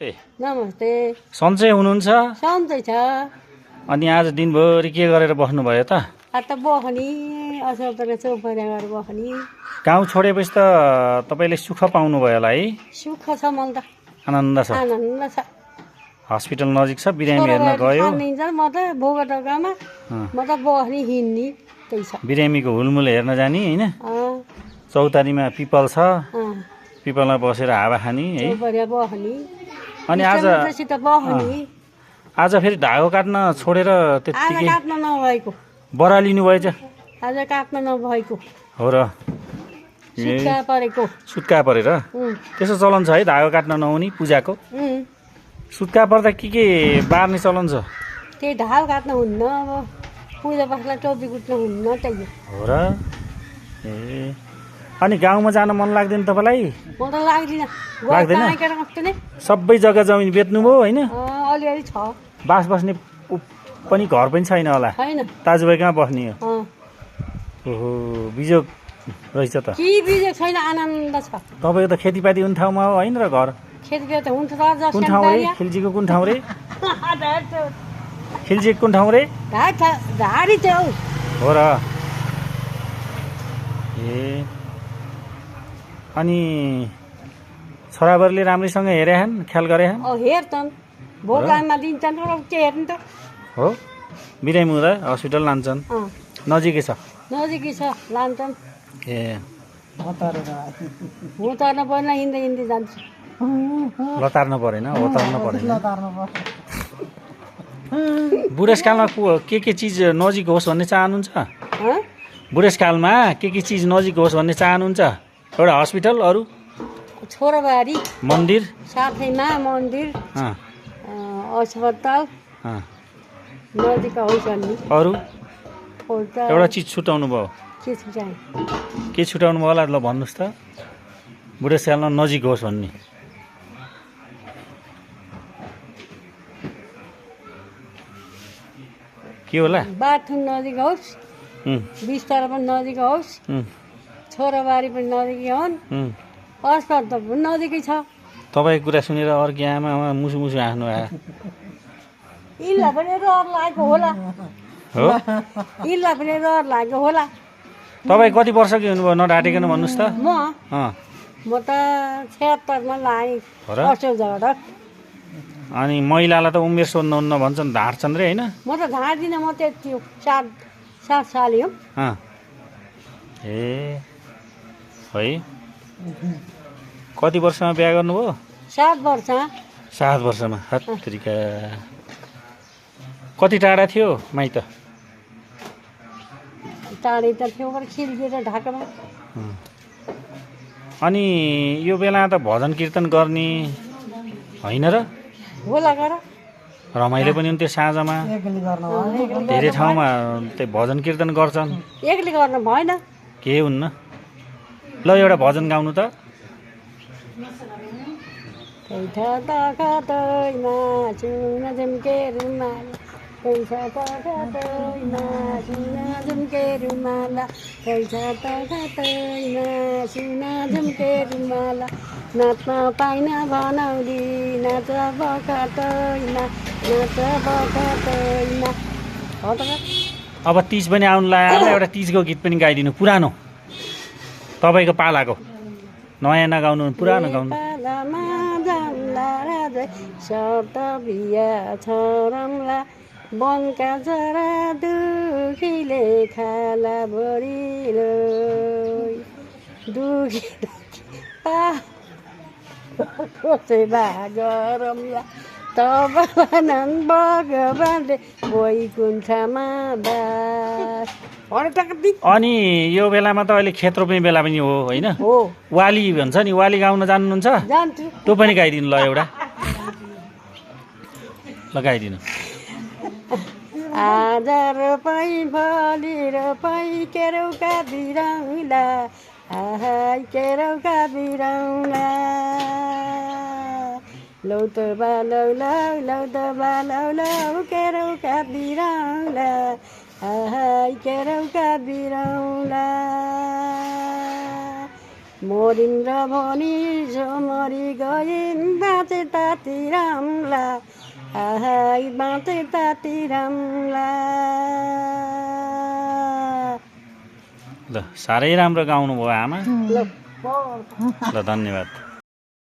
नमस्ते। सन्चै हुनुहुन्छ? सन्चै छ। अनि आज दिनभरि के गरेर बस्नुभयो त? त बस्ने असर चौपरिया गरेर बस्ने। गाउँ छोडेपछि त तपाईँले सुख पाउनुभयो होला है? सुख छ मलाई त। आनन्द छ? आनन्द छ। हस्पिटल नजिक छ, बिरामी हेर्न गयो? म त भोगटकामा म त बस्ने हिँड्ने त्यही छ। बिरामीको हुलमुल हेर्न जाने होइन? चौतारीमा पिपल छ, पिपलमा बसेर हावा खाने है? चौपरिया बस्ने। अनि आज फेरि धागो काट्न छोडेर त्यतिकै काट्न नभएको बरालिनु भएछ? आज काट्न नभएको हो र? सुत्का परेर त्यसो चलन छ है धागो काट्न नहुने पूजाको? सुत्का पर्दा के बार्ने चलन छ? त्यही ढाल काट्न हुन्न, अब पूजा पाठलाई टोपी कुट्न हुन्न त्यही हो र? ए अनि गाउँमा जान मन लाग्दैन तपाईँलाई? म त लाग्दैन। सबै जग्गा जमिन बेच्नुभयो होइन? अलिअलि छ। बास बस्ने पनि घर पनि छैन होला? दाजुभाइ कहाँ बस्ने हो? ओहो, बिजोग रहेछ त। के बिजोग छैन, आनन्द छ। तपाईँको त खेतीपाती हुने ठाउँमा हो होइन र घर? खेतीपाती हुन्छ। कुन ठाउँ रे? खिल्जीको कुन ठाउँ रे? खिल्जीको कुन ठाउँ रे? धारी त्यो हो र? ए अनि छोराबुहारीले राम्रैसँग हेरे हन्, ख्याल गरे हन्? हेर्छन्, भोगामा दिन्छन्, के हेर्नु त? हो, बिरामी हुँदा हस्पिटल लान्छन्? नजिकै छ? नजिकै छ, लान्छन्। ए उतार्न परेन, हिँड्दै हिँड्दै जान्छु। लतार्न परेन? उतार्न परेन? बुढेसकालमा के चिज नजिक होस् भन्ने चाहनुहुन्छ? बुढेसकालमा के चिज नजिक होस् भन्ने चाहनुहुन्छ? एउटा हस्पिटल, अरू? छोराबारी मन्दिर, साथैमा मन्दिर, अस्पताल नजिक होस् भन्ने। अरू एउटा चिज छुटाउनु भयो? के छुटाउनु भयो होला ल भन्नुहोस् त? बुढेसकालमा नजिक होस् भन्ने। के होला? बाथरुम नजिक होस्, बिस्तारा पनि नजिक होस्, छोराबारी पनि नजिकै हुन्, अस्पताल पनि नजिकै छ। तपाईँको कुरा सुनेर अर्की आमा मुसु मुसु हाँस्नु आयो। यिनलाई पनि रहर लागेको होला। हो, यिनलाई पनि रहर लागेको होला। तपाईँ कति वर्षकै हुनुभयो नढाँटिकन भन्नुहोस् त? म त 76मा लागेँ असल झडक। अनि महिलालाई त उमेर सोध्नुहुन्न भन्छन्, ढाँट्छन् रे होइन? म त ढाँट्दिनँ, म त्यति हो, 7 साल हो। ए है, कति वर्षमा बिहा गर्नुभयो? 7 वर्ष। 7 वर्षमा? हत्तरिका, कति टाढा थियो माइत? टाढै त थियो, खिल्केर ढाकामा। अनि यो बेला त भजन कीर्तन गर्ने होइन र? होला गर रमाइलो पनि हुन्थ्यो साँझमा, धेरै ठाउँमा त्यो भजन कीर्तन गर्छन्। एक्लै गर्न भएन, के हुन्न? ल एउटा भजन गाउनु त। नाच्न पाइन भनौली, नाच बखतैना, नाच बखतैना। अब तीज पनि आउनु लाग्यो, एउटा तीजको गीत पनि गाइदिनु, पुरानो तपाईँको पालाको। नयाँ नगाउनु, पुरानो गाउनु। बनका जरा दुखीले खाला बढिलो, दुखी गरमला तब भगवानले वैकुण्ठमा बास। अनि यो बेलामा त अहिले खेत रोप्ने बेला पनि हो होइन? वाली भन्छ नि, वाली गाउन जान्नुहुन्छ? जान्छु। त्यो पनि गाइदिनु ल एउटा, ल गाइदिनु। आज रोपाइ भोलि रोपाइ केरौका बिरौला, केरौका बिरौला, लौ त बालौ लौ, लौ त बालौ लौ, केरौका बिरौला, केरौका बिरौला। मरिन् र भनी जो मरि गइन् बाँचे ताती रामला आहाई बाँचे ताती रामला। ल साह्रै राम्रो गाउनु भयो आमा। ल ल धन्यवाद।